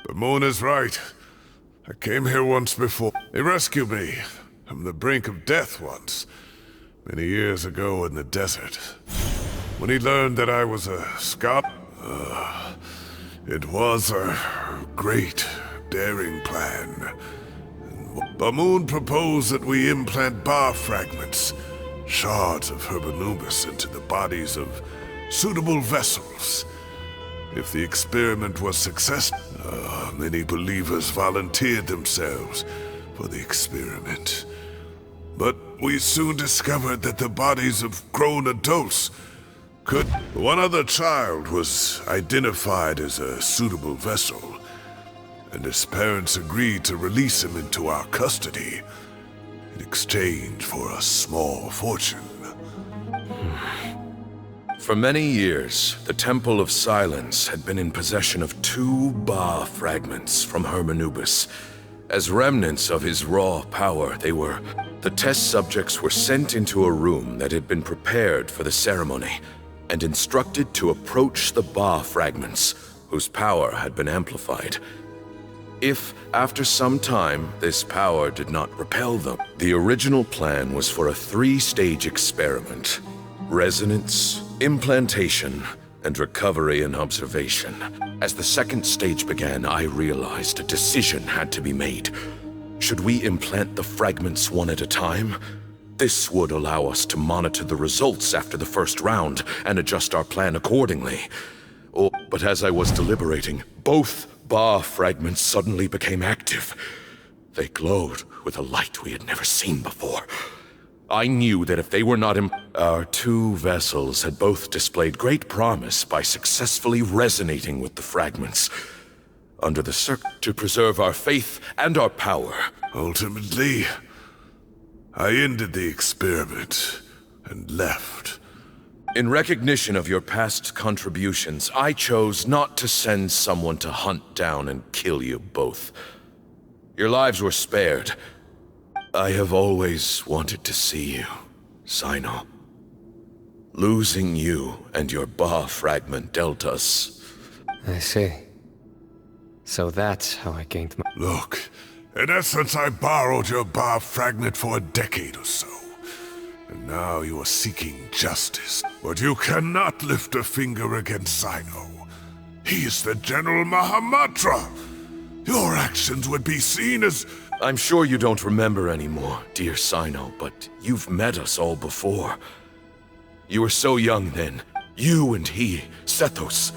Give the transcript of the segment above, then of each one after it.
The moon is right. I came here once before. He rescued me from the brink of death once, many years ago in the desert. When he learned that I was a scout, it was a great, daring plan. The moon proposed that we implant bar fragments, shards of Hermanubis, into the bodies of suitable vessels. If the experiment was successful, many believers volunteered themselves for the experiment. But we soon discovered that the bodies of grown adults could... One other child was identified as a suitable vessel, and his parents agreed to release him into our custody in exchange for a small fortune. For many years, the Temple of Silence had been in possession of 2 Ba fragments from Hermanubis. As remnants of his raw power, the test subjects were sent into a room that had been prepared for the ceremony and instructed to approach the Ba fragments, whose power had been amplified. If, after some time, this power did not repel them, the original plan was for a 3-stage experiment: resonance, implantation, and recovery and observation. As the 2nd stage began, I realized a decision had to be made. Should we implant the fragments one at a time? This would allow us to monitor the results after the first round and adjust our plan accordingly. But as I was deliberating, both Ba fragments suddenly became active. They glowed with a light we had never seen before. I knew that if they were not our 2 vessels had both displayed great promise by successfully resonating with the fragments, under the to preserve our faith and our power. Ultimately, I ended the experiment and left. In recognition of your past contributions, I chose not to send someone to hunt down and kill you both. Your lives were spared. I have always wanted to see you, Sino. Losing you and your Ba fragment dealt us. I see. So that's how I gained my... Look, in essence, I borrowed your Ba fragment for a decade or so. And now you are seeking justice. But you cannot lift a finger against Sino. He is the General Mahamatra. Your actions would be seen as... I'm sure you don't remember anymore, dear Sino, but you've met us all before. You were so young then. You and he, Sethos.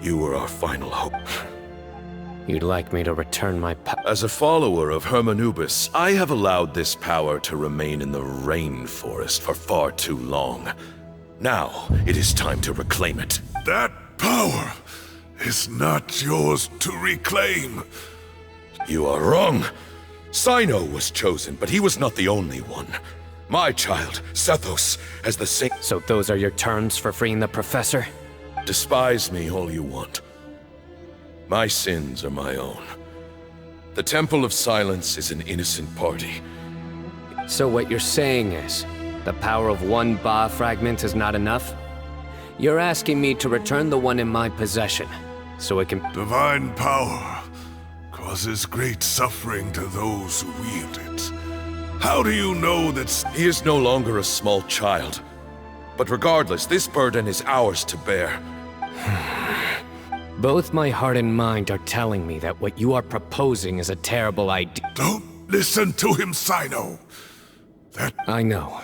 You were our final hope. You'd like me to return my As a follower of Hermanubis, I have allowed this power to remain in the rainforest for far too long. Now, it is time to reclaim it. That power is not yours to reclaim. You are wrong. Sino was chosen, but he was not the only one. My child, Sethos, has the same... So those are your terms for freeing the professor? Despise me all you want. My sins are my own. The Temple of Silence is an innocent party. So what you're saying is, the power of 1 Ba fragment is not enough? You're asking me to return the one in my possession, so it can... Divine power causes great suffering to those who wield it. How do you know that... He is no longer a small child. But regardless, this burden is ours to bear. Both my heart and mind are telling me that what you are proposing is a terrible idea. Don't listen to him, Sino. I know.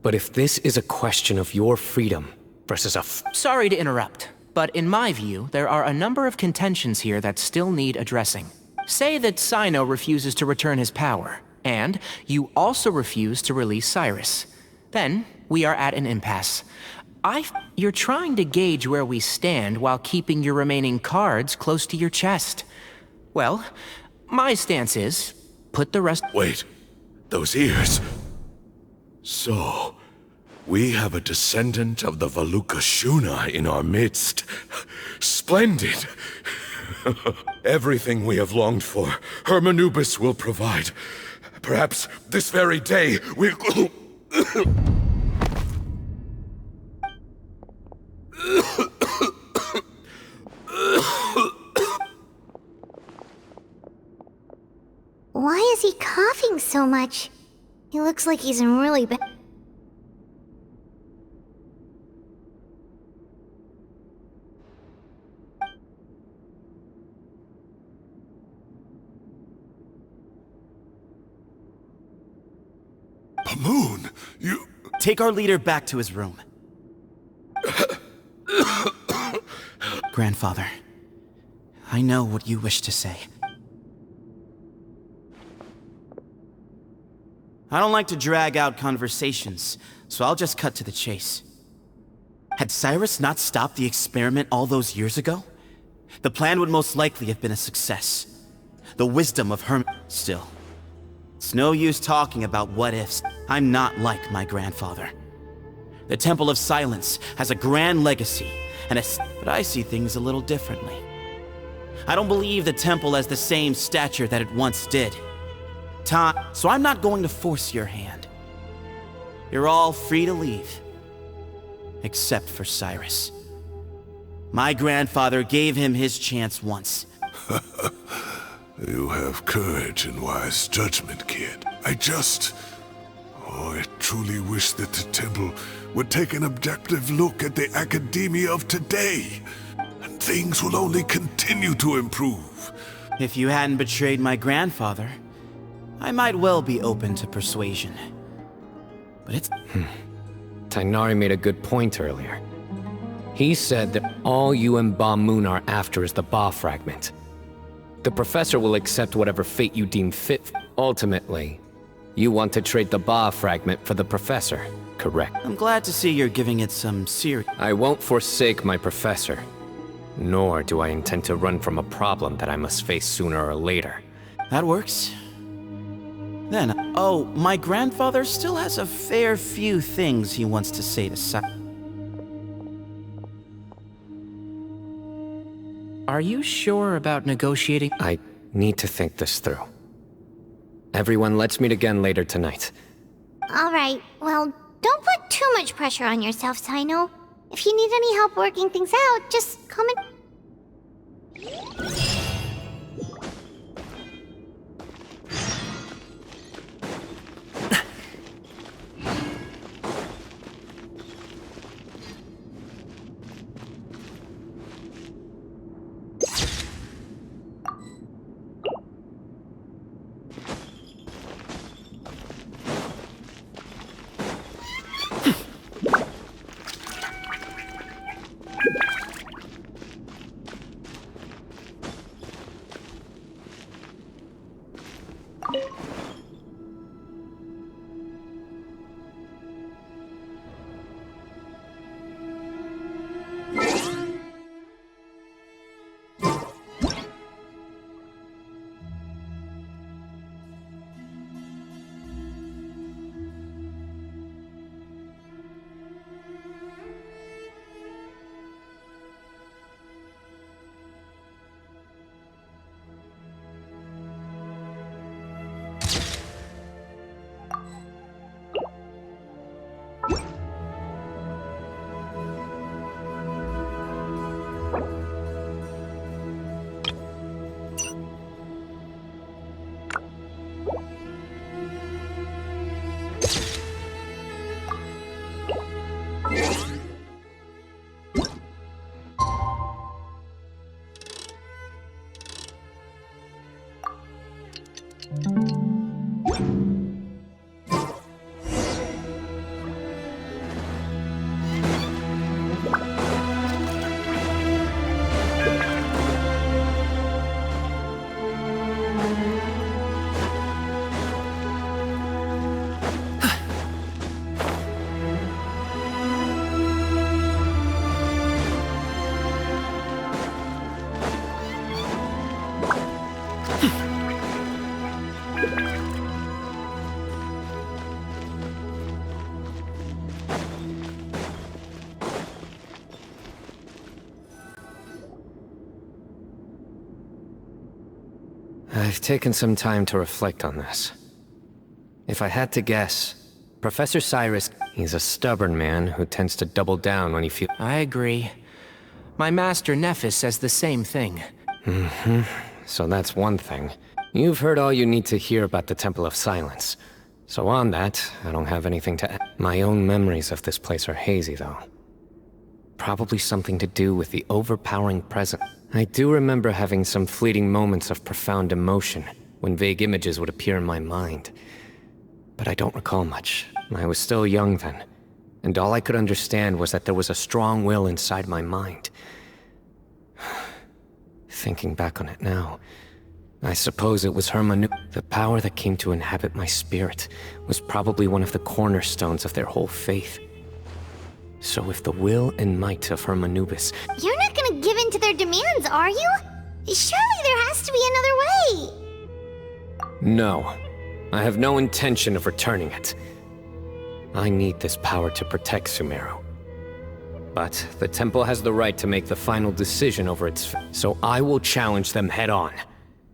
But if this is a question of your freedom versus Sorry to interrupt, but in my view, there are a number of contentions here that still need addressing. Say that Sino refuses to return his power, and you also refuse to release Cyrus. Then, we are at an impasse. You're trying to gauge where we stand while keeping your remaining cards close to your chest. Well, my stance is, put the rest... Wait, those ears... So, we have a descendant of the Valukashuna in our midst. Splendid! Everything we have longed for, Hermanubis will provide. Perhaps this very day we'll... is he coughing so much? He looks like he's in really bad... Bamoon, you... Take our leader back to his room. Grandfather, I know what you wish to say. I don't like to drag out conversations, so I'll just cut to the chase. Had Cyrus not stopped the experiment all those years ago, the plan would most likely have been a success. The wisdom of Herm... Still, it's no use talking about what-ifs. I'm not like my grandfather. The Temple of Silence has a grand legacy, and but I see things a little differently. I don't believe the temple has the same stature that it once did. So I'm not going to force your hand. You're all free to leave. Except for Cyrus. My grandfather gave him his chance once. You have courage and wise judgment, kid. I truly wish that the temple would take an objective look at the academia of today. And things will only continue to improve. If you hadn't betrayed my grandfather, I might well be open to persuasion. But it's... Tighnari made a good point earlier. He said that all you and Bamoon are after is the Ba fragment. The professor will accept whatever fate you deem fit. Ultimately, you want to trade the Ba fragment for the professor, correct? I'm glad to see you're giving it some serious... I won't forsake my professor. Nor do I intend to run from a problem that I must face sooner or later. That works. Then, oh, my grandfather still has a fair few things he wants to say to Cyrus. Are you sure about negotiating? I need to think this through. Everyone, let's meet again later tonight. Alright, well, don't put too much pressure on yourself, Sino. If you need any help working things out, just come and... I've taken some time to reflect on this. If I had to guess, Professor Cyrus, he's a stubborn man who tends to double down when he feels... I agree. My master Nephis says the same thing. So that's one thing. You've heard all you need to hear about the Temple of Silence. So on that, I don't have anything to add. My own memories of this place are hazy, though. Probably something to do with the overpowering presence. I do remember having some fleeting moments of profound emotion when vague images would appear in my mind. But I don't recall much. I was still young then, and all I could understand was that there was a strong will inside my mind. Thinking back on it now, I suppose it was the power that came to inhabit my spirit was probably one of the cornerstones of their whole faith. So if the will and might of Hermanubis... You're not gonna give in to their demands, are you? Surely there has to be another way! No. I have no intention of returning it. I need this power to protect Sumeru. But the temple has the right to make the final decision over its so I will challenge them head on,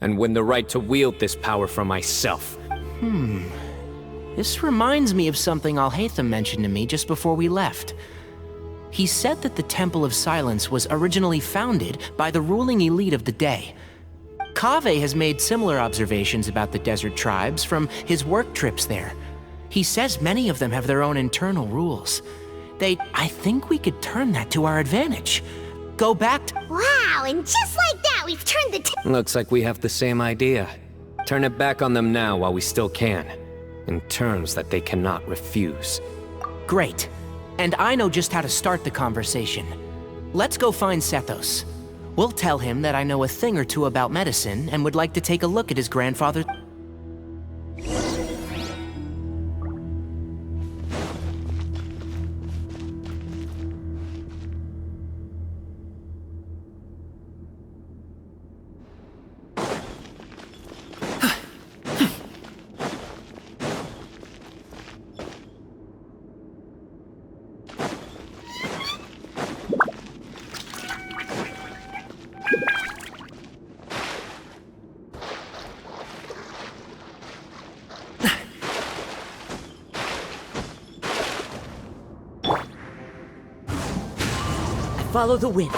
and win the right to wield this power for myself. This reminds me of something Alhaitham mentioned to me just before we left. He said that the Temple of Silence was originally founded by the ruling elite of the day. Kaveh has made similar observations about the desert tribes from his work trips there. He says many of them have their own internal rules. I think we could turn that to our advantage. Go back to... Wow, and just like that, we've turned the Looks like we have the same idea. Turn it back on them now while we still can, in terms that they cannot refuse. Great. And I know just how to start the conversation. Let's go find Sethos. We'll tell him that I know a thing or two about medicine and would like to take a look at his grandfather. Follow the wind.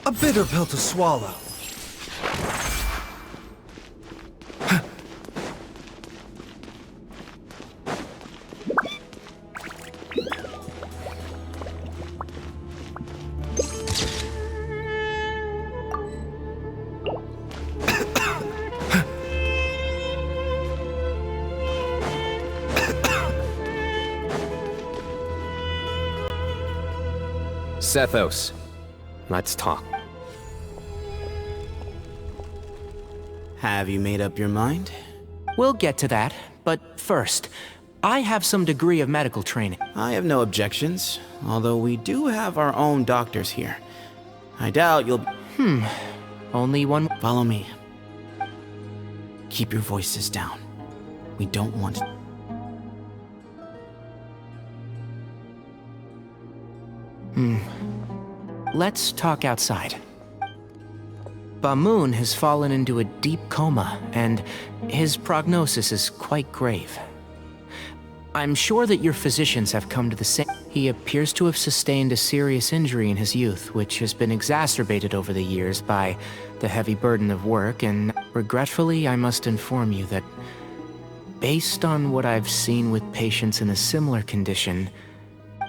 A bitter pill to swallow. Sethos, let's talk. Have you made up your mind? We'll get to that, but first, I have some degree of medical training. I have no objections, although we do have our own doctors here. I doubt you'll... Only one... Follow me. Keep your voices down. We don't want to... Let's talk outside. Bamoon has fallen into a deep coma, and his prognosis is quite grave. I'm sure that your physicians have come to the same... He appears to have sustained a serious injury in his youth, which has been exacerbated over the years by the heavy burden of work, and regretfully, I must inform you that based on what I've seen with patients in a similar condition...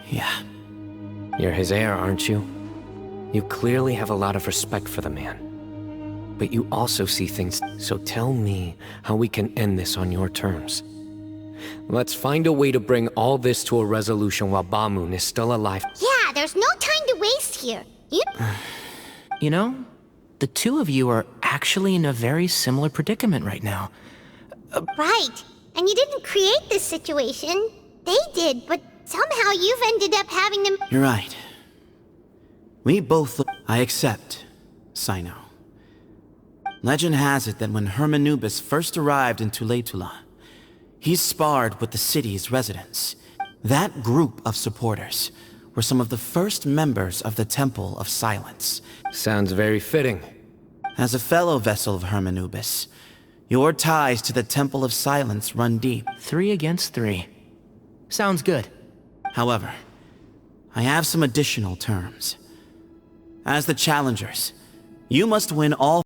Yeah. You're his heir, aren't you? You clearly have a lot of respect for the man. But you also see things, so tell me how we can end this on your terms. Let's find a way to bring all this to a resolution while Bamoon is still alive. Yeah, there's no time to waste here. You know, the two of you are actually in a very similar predicament right now. Right. And you didn't create this situation. They did, but somehow you've ended up having to... You're right. We both... I accept, Sino. Legend has it that when Hermanubis first arrived in Tuletula, he sparred with the city's residents. That group of supporters were some of the first members of the Temple of Silence. Sounds very fitting. As a fellow vessel of Hermanubis, Your ties to the Temple of Silence run deep. 3 against 3. Sounds good. However, I have some additional terms. As the challengers, you must win all